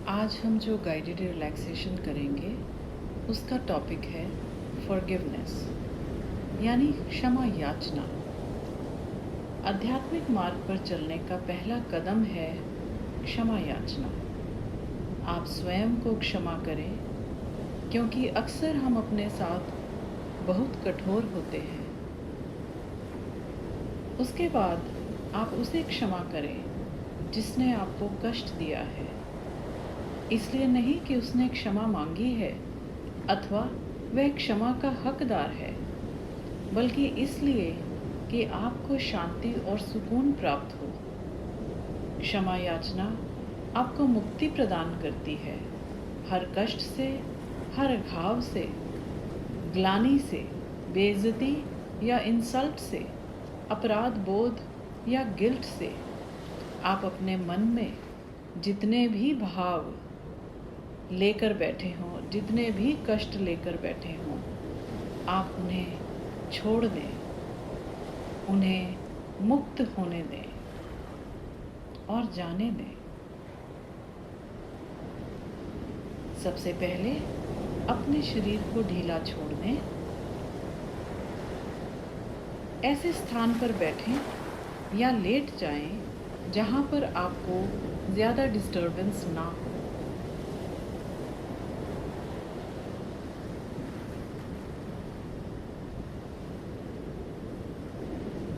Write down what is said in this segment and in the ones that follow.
आज हम जो गाइडेड रिलैक्सेशन करेंगे उसका टॉपिक है फॉरगिवनेस यानी क्षमा याचना। आध्यात्मिक मार्ग पर चलने का पहला कदम है क्षमा याचना। आप स्वयं को क्षमा करें क्योंकि अक्सर हम अपने साथ बहुत कठोर होते हैं। उसके बाद आप उसे क्षमा करें जिसने आपको कष्ट दिया है, इसलिए नहीं कि उसने क्षमा मांगी है अथवा वह क्षमा का हकदार है, बल्कि इसलिए कि आपको शांति और सुकून प्राप्त हो। क्षमा याचना आपको मुक्ति प्रदान करती है, हर कष्ट से, हर घाव से, ग्लानि से, बेइज्जती या इंसल्ट से, अपराध बोध या गिल्ट से। आप अपने मन में जितने भी भाव लेकर बैठे हों, जितने भी कष्ट लेकर बैठे हों, आप उन्हें छोड़ दें, उन्हें मुक्त होने दें और जाने दें। सबसे पहले अपने शरीर को ढीला छोड़ दें। ऐसे स्थान पर बैठें या लेट जाएं जहां पर आपको ज़्यादा डिस्टर्बेंस ना हो।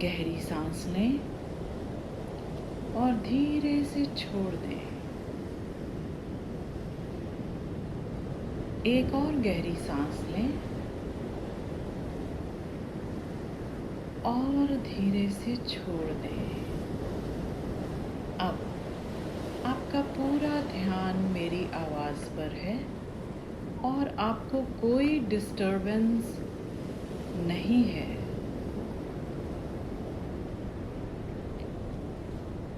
गहरी सांस लें और धीरे से छोड़ दें। एक और गहरी सांस लें और धीरे से छोड़ दें। अब आपका पूरा ध्यान मेरी आवाज़ पर है और आपको कोई डिस्टर्बेंस नहीं है।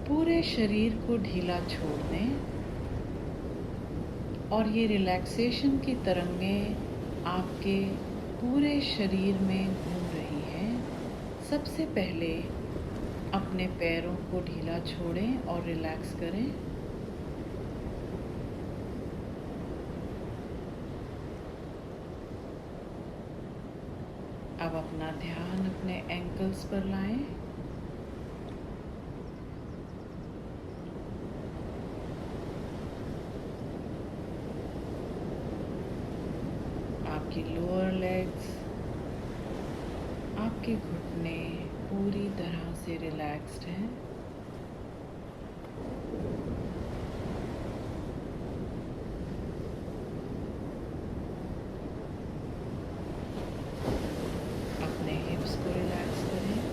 पूरे शरीर को ढीला छोड़ दें और ये रिलैक्सेशन की तरंगें आपके पूरे शरीर में घूम रही हैं। सबसे पहले अपने पैरों को ढीला छोड़ें और रिलैक्स करें। अब अपना ध्यान अपने एंकल्स पर लाएं। आपकी लोअर लेग्स, आपके घुटने पूरी तरह से रिलैक्स्ड हैं। अपने हिप्स को रिलैक्स करें।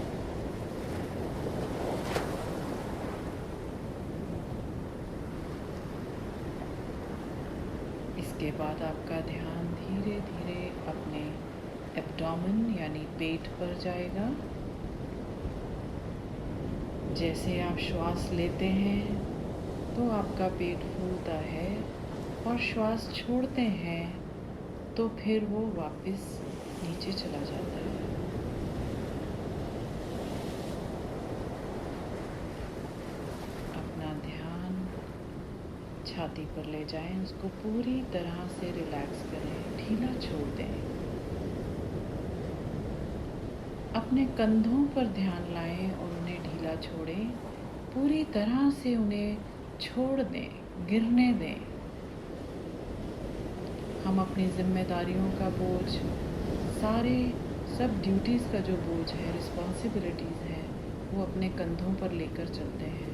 इसके बाद आपका ध्यान धीरे धीरे अपने एब्डोमेन यानी पेट पर जाएगा। जैसे आप श्वास लेते हैं तो आपका पेट फूलता है और श्वास छोड़ते हैं तो फिर वो वापस नीचे चला जाता है। अपना ध्यान छाती पर ले जाएं, उसको पूरी तरह से रिलैक्स करें, ढीला छोड़ दें। अपने कंधों पर ध्यान लाएं और उन्हें ढीला छोड़ें। पूरी तरह से उन्हें छोड़ दें, गिरने दें। हम अपनी जिम्मेदारियों का बोझ, सब ड्यूटीज़ का जो बोझ है, रिस्पॉन्सिबिलिटीज़ है, वो अपने कंधों पर लेकर चलते हैं।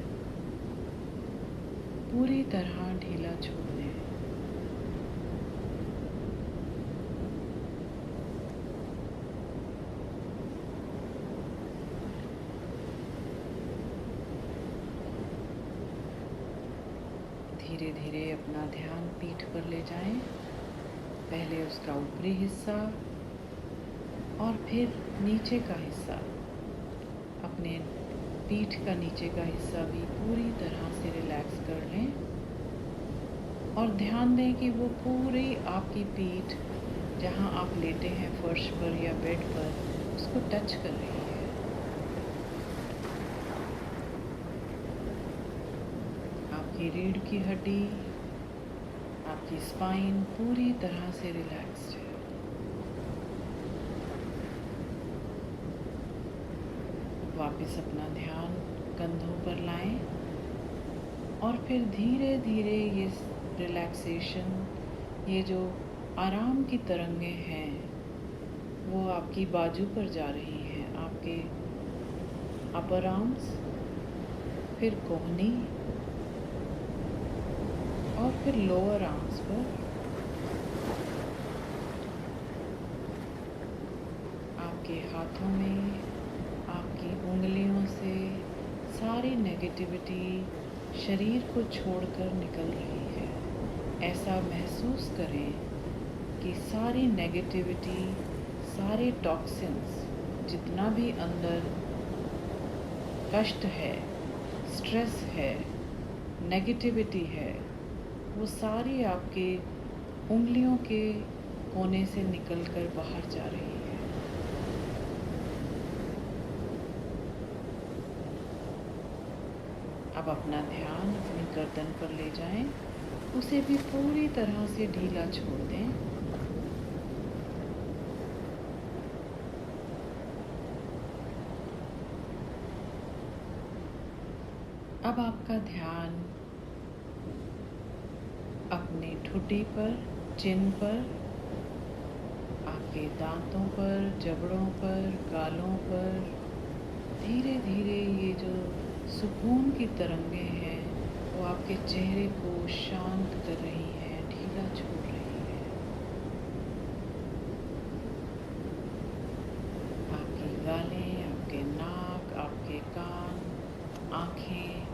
पूरी तरह ढीला छोड़ दें। धीरे धीरे अपना ध्यान पीठ पर ले जाएं। पहले उसका ऊपरी हिस्सा और फिर नीचे का हिस्सा। अपने पीठ का नीचे का हिस्सा भी पूरी तरह से रिलैक्स कर लें और ध्यान दें कि वो पूरी आपकी पीठ, जहां आप लेटे हैं फर्श पर या बेड पर, उसको टच कर रही है। आपकी रीढ़ की हड्डी, आपकी स्पाइन पूरी तरह से रिलैक्स्ड है। वापस अपना ध्यान कंधों पर लाएं और फिर धीरे धीरे ये रिलैक्सेशन, ये जो आराम की तरंगें हैं वो आपकी बाजू पर जा रही हैं, आपके अपर आर्म्स, फिर कोहनी और फिर लोअर आर्म्स पर। आपके हाथों में, आपकी उंगलियों से सारी नेगेटिविटी शरीर को छोड़कर निकल रही है। ऐसा महसूस करें कि सारी नेगेटिविटी, सारे टॉक्सिन्स, जितना भी अंदर कष्ट है, स्ट्रेस है, नेगेटिविटी है, वो सारी आपके उंगलियों के कोने से निकलकर बाहर जा रही है। अब अपना ध्यान अपनी गर्दन पर ले जाएं, उसे भी पूरी तरह से ढीला छोड़ दें। अब आपका ध्यान अपने ठुड्डी पर, चिन पर, आपके दांतों पर, जबड़ों पर, गालों पर धीरे धीरे ये जो सुकून की तरंगें हैं वो आपके चेहरे को शांत कर रही हैं, ढीला छोड़ रही हैं। आपकी गालें, आपके नाक, आपके कान, आँखें,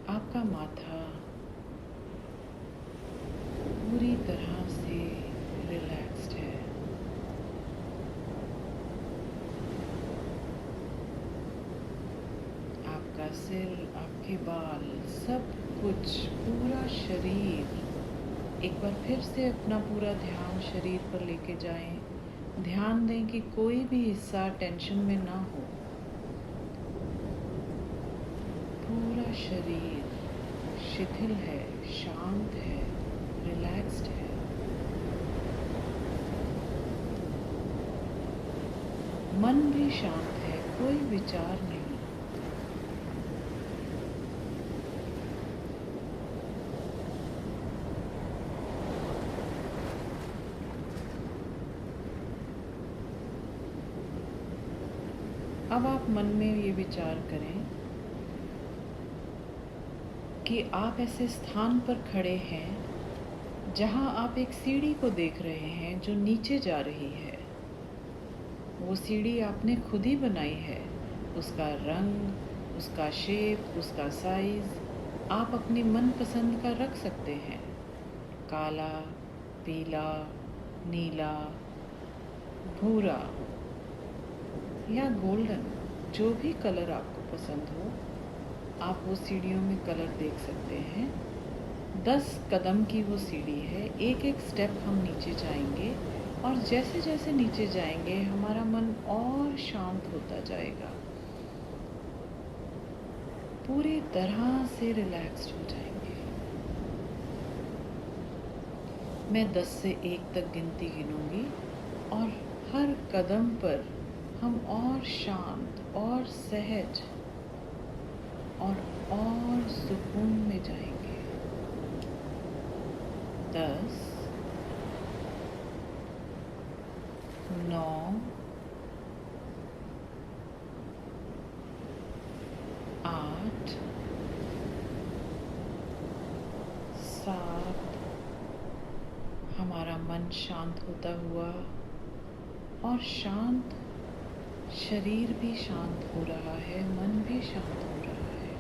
आपका माथा पूरी तरह से रिलैक्स्ड है। आपका सिर, आपके बाल, सब कुछ, पूरा शरीर, एक बार फिर से अपना पूरा ध्यान शरीर पर लेके जाएं। ध्यान दें कि कोई भी हिस्सा टेंशन में ना हो। पूरा शरीर शिथिल है, शांत है, रिलैक्स्ड है। मन भी शांत है, कोई विचार नहीं। अब आप मन में ये विचार करें कि आप ऐसे स्थान पर खड़े हैं जहां आप एक सीढ़ी को देख रहे हैं जो नीचे जा रही है। वो सीढ़ी आपने खुद ही बनाई है। उसका रंग, उसका शेप, उसका साइज आप अपनी मनपसंद का रख सकते हैं। काला, पीला, नीला, भूरा या गोल्डन, जो भी कलर आपको पसंद हो, आप वो सीढ़ियों में कलर देख सकते हैं। 10 कदम की वो सीढ़ी है। एक एक स्टेप हम नीचे जाएंगे और जैसे जैसे नीचे जाएंगे हमारा मन और शांत होता जाएगा, पूरी तरह से रिलैक्स्ड हो जाएंगे। मैं 10 से 1 तक गिनती गिनूंगी और हर कदम पर हम और शांत और सहज और सुकून में जाएंगे। 10, 9, 8, 7, हमारा मन शांत होता हुआ और शांत शरीर भी शांत हो रहा है, मन भी शांत हो रहा है।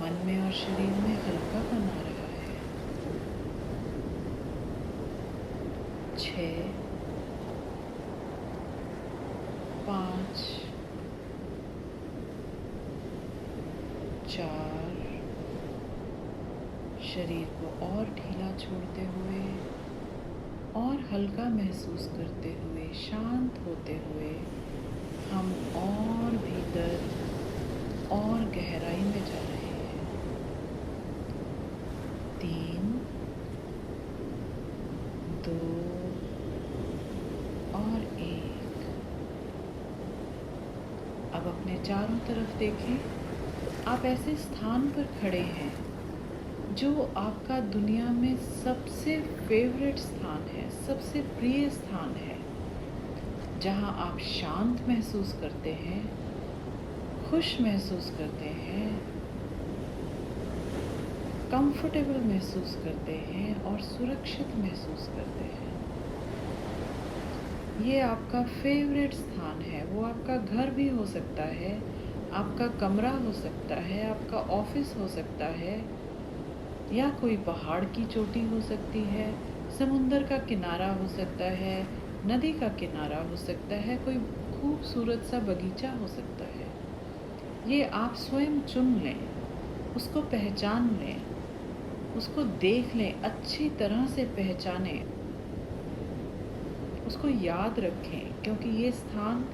मन में और शरीर में हल्कापन आ रहा है। 6, 5, 4, शरीर को और ढीला छोड़ते हुए और हल्का महसूस करते हुए, शांत होते हुए हम और भीतर और गहराई में जा रहे हैं। 3, 2 और 1। अब अपने चारों तरफ देखें। आप ऐसे स्थान पर खड़े हैं जो आपका दुनिया में सबसे फेवरेट स्थान है, सबसे प्रिय स्थान है, जहां आप शांत महसूस करते हैं, खुश महसूस करते हैं, कंफर्टेबल महसूस करते हैं और सुरक्षित महसूस करते हैं। ये आपका फेवरेट स्थान है। वो आपका घर भी हो सकता है, आपका कमरा हो सकता है, आपका ऑफिस हो सकता है, या कोई पहाड़ की चोटी हो सकती है, समुंदर का किनारा हो सकता है, नदी का किनारा हो सकता है, कोई खूबसूरत सा बगीचा हो सकता है। ये आप स्वयं चुन लें, उसको पहचान लें, उसको देख लें, अच्छी तरह से पहचानें, उसको याद रखें, क्योंकि ये स्थान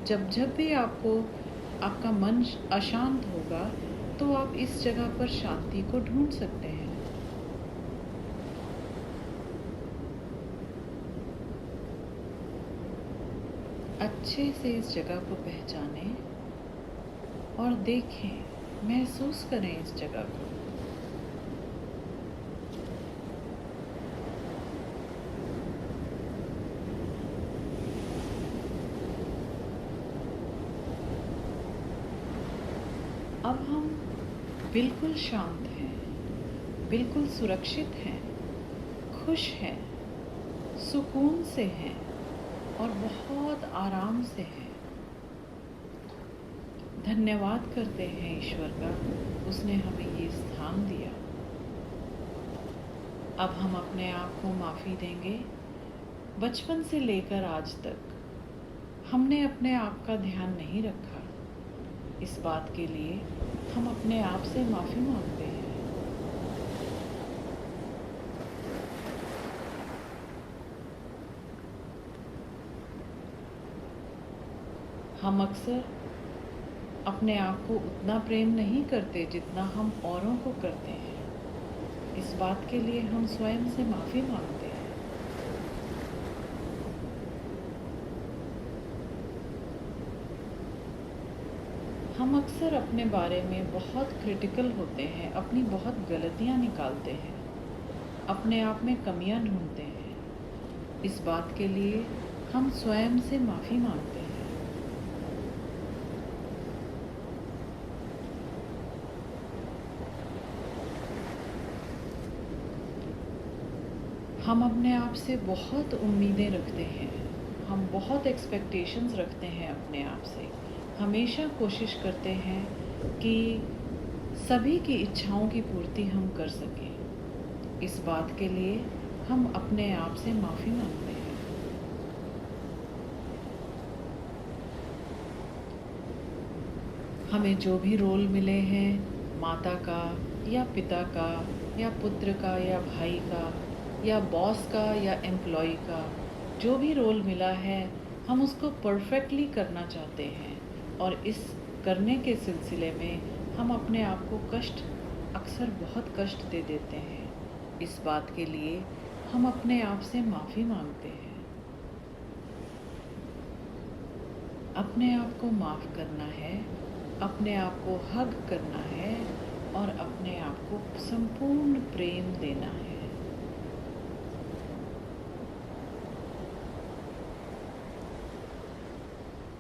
जब भी आपका मन अशांत होगा तो आप इस जगह पर शांति को ढूंढ सकते हैं। अच्छे से इस जगह को पहचानें और देखें, महसूस करें इस जगह को। अब हम बिल्कुल शांत हैं, बिल्कुल सुरक्षित हैं, खुश हैं, सुकून से हैं और बहुत आराम से हैं। धन्यवाद करते हैं ईश्वर का, उसने हमें ये स्थान दिया। अब हम अपने आप को माफ़ी देंगे। बचपन से लेकर आज तक हमने अपने आप का ध्यान नहीं रखा। इस बात के लिए हम अपने आप से माफ़ी मांगते हैं। हम अक्सर अपने आप को उतना प्रेम नहीं करते जितना हम औरों को करते हैं। इस बात के लिए हम स्वयं से माफ़ी मांगते हैं। हम अक्सर अपने बारे में बहुत क्रिटिकल होते हैं, अपनी बहुत गलतियां निकालते हैं, अपने आप में कमियां ढूंढते हैं। इस बात के लिए हम स्वयं से माफ़ी मांगते हैं। हम अपने आप से बहुत उम्मीदें रखते हैं, हम बहुत एक्सपेक्टेशंस रखते हैं अपने आप से। हमेशा कोशिश करते हैं कि सभी की इच्छाओं की पूर्ति हम कर सकें। इस बात के लिए हम अपने आप से माफ़ी मांगते हैं। हमें जो भी रोल मिले हैं, माता का या पिता का या पुत्र का या भाई का या बॉस का या एम्प्लॉय का, जो भी रोल मिला है, हम उसको परफेक्टली करना चाहते हैं और इस करने के सिलसिले में हम अपने आप को अक्सर बहुत कष्ट दे देते हैं। इस बात के लिए हम अपने आप से माफ़ी मांगते हैं। अपने आप को माफ़ करना है, अपने आप को हग करना है और अपने आप को संपूर्ण प्रेम देना है।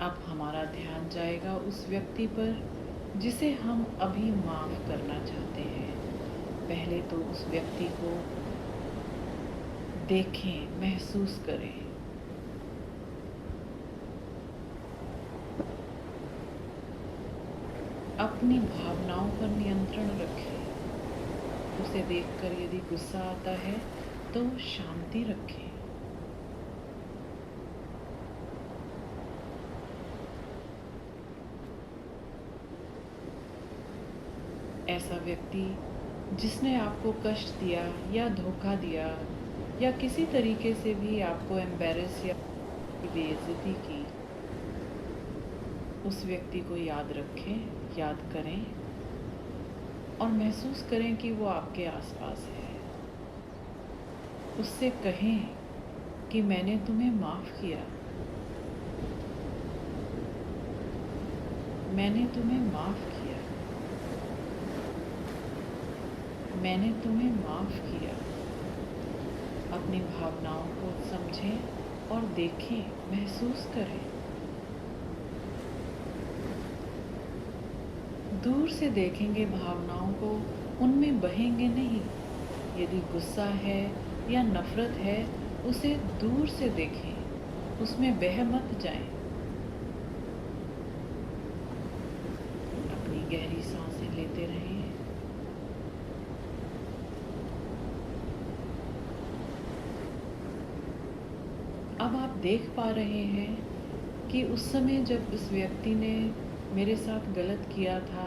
अब हमारा ध्यान जाएगा उस व्यक्ति पर जिसे हम अभी माफ़ करना चाहते हैं। पहले तो उस व्यक्ति को देखें, महसूस करें। अपनी भावनाओं पर नियंत्रण रखें। उसे देखकर यदि गुस्सा आता है तो शांति रखें। ऐसा व्यक्ति जिसने आपको कष्ट दिया या धोखा दिया या किसी तरीके से भी आपको एम्बैरेस या बेइज्जती की, उस व्यक्ति को याद रखें, याद करें और महसूस करें कि वो आपके आसपास है। उससे कहें कि मैंने तुम्हें माफ़ किया, मैंने तुम्हें माफ़ किया, मैंने तुम्हें माफ़ किया। अपनी भावनाओं को समझें और देखें, महसूस करें। दूर से देखेंगे भावनाओं को, उनमें बहेंगे नहीं। यदि गुस्सा है या नफ़रत है, उसे दूर से देखें, उसमें बह मत जाएं। अपनी गहरी सांसें लेते रहें। अब आप देख पा रहे हैं कि उस समय जब इस व्यक्ति ने मेरे साथ गलत किया था,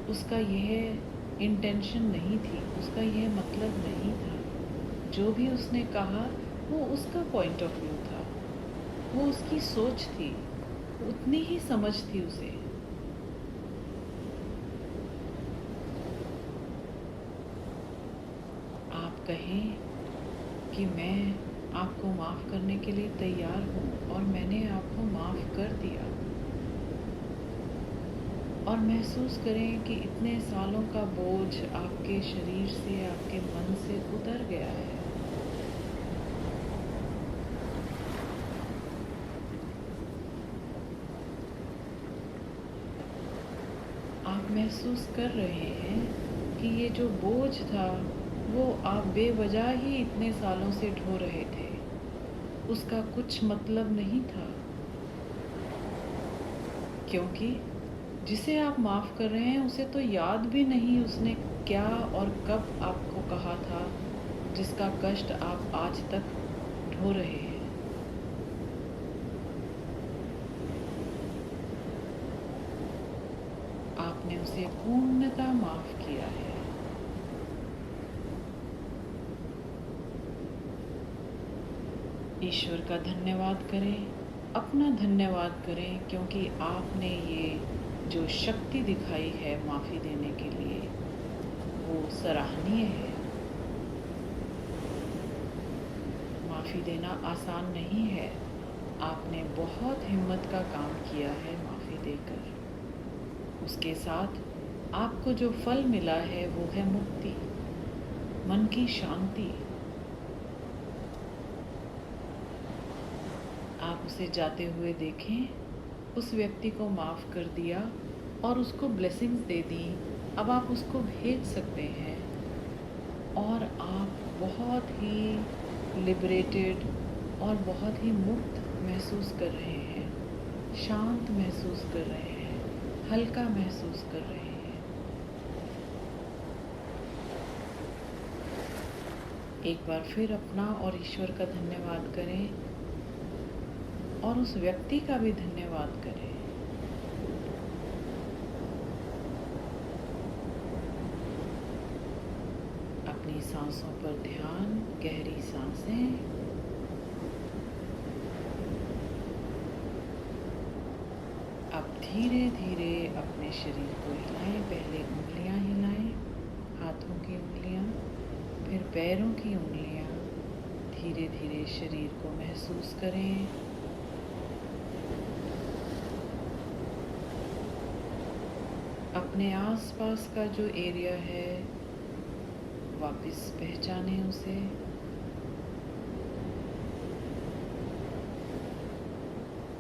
उसका यह इंटेंशन नहीं थी, उसका यह मतलब नहीं था। जो भी उसने कहा वो उसका पॉइंट ऑफ व्यू था, वो उसकी सोच थी, उतनी ही समझ थी उसे। आप कहें कि मैं आपको माफ़ करने के लिए तैयार हूँ और मैंने आपको माफ़ कर दिया। और महसूस करें कि इतने सालों का बोझ आपके शरीर से, आपके मन से उतर गया है। आप महसूस कर रहे हैं कि ये जो बोझ था वो आप बेवजह ही इतने सालों से ढो रहे थे, उसका कुछ मतलब नहीं था। क्योंकि जिसे आप माफ़ कर रहे हैं उसे तो याद भी नहीं उसने क्या और कब आपको कहा था, जिसका कष्ट आप आज तक ढो रहे हैं। आपने उसे पूर्णतः माफ़ किया है। ईश्वर का धन्यवाद करें, अपना धन्यवाद करें, क्योंकि आपने ये जो शक्ति दिखाई है माफ़ी देने के लिए, वो सराहनीय है। माफ़ी देना आसान नहीं है। आपने बहुत हिम्मत का काम किया है माफ़ी देकर। उसके साथ आपको जो फल मिला है वो है मुक्ति, मन की शांति। आप उसे जाते हुए देखें, उस व्यक्ति को माफ़ कर दिया और उसको ब्लेसिंग्स दे दी। अब आप उसको भेज सकते हैं और आप बहुत ही लिबरेटेड और बहुत ही मुक्त महसूस कर रहे हैं, शांत महसूस कर रहे हैं, हल्का महसूस कर रहे हैं। एक बार फिर अपना और ईश्वर का धन्यवाद करें और उस व्यक्ति का भी धन्यवाद करें। अपनी सांसों पर ध्यान, गहरी सांसें। अब धीरे धीरे अपने शरीर को हिलाएं। पहले उंगलियां हिलाएं, हाथों की उंगलियां, फिर पैरों की उंगलियां। धीरे धीरे शरीर को महसूस करें। अपने आसपास का जो एरिया है वापस पहचानें उसे।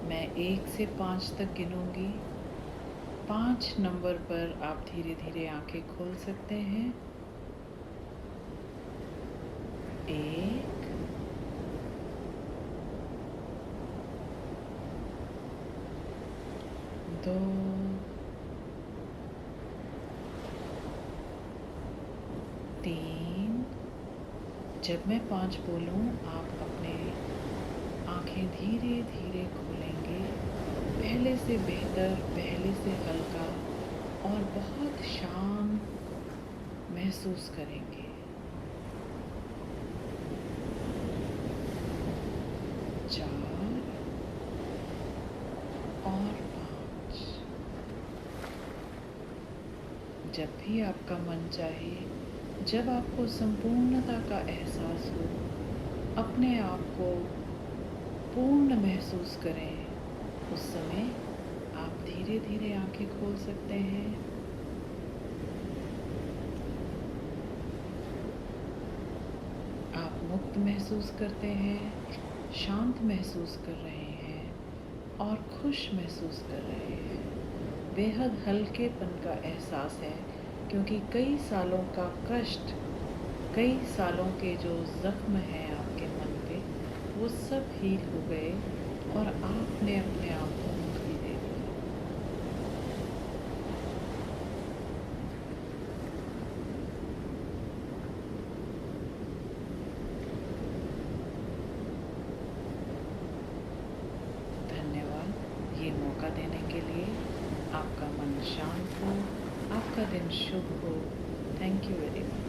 मैं 1 से 5 तक गिनूंगी। 5 नंबर पर आप धीरे धीरे आंखें खोल सकते हैं। 1, 2, 3। जब मैं 5 बोलूं, आप अपने आंखें धीरे धीरे खोलेंगे, पहले से बेहतर, पहले से हल्का और बहुत शांत महसूस करेंगे। 4 और 5। जब भी आपका मन चाहे, जब आपको संपूर्णता का एहसास हो, अपने आप को पूर्ण महसूस करें। उस समय आप धीरे धीरे आंखें खोल सकते हैं। आप मुक्त महसूस करते हैं, शांत महसूस कर रहे हैं और खुश महसूस कर रहे हैं। बेहद हल्केपन का एहसास है, क्योंकि कई सालों का कष्ट, कई सालों के जो ज़ख्म हैं आपके मन पे, वो सब हील हो गए और आपने अपने आप को मुक्ति दे दी। धन्यवाद ये मौका देने के लिए। आपका मन शांत हो, आपका दिन शुभ हो। Thank you very much.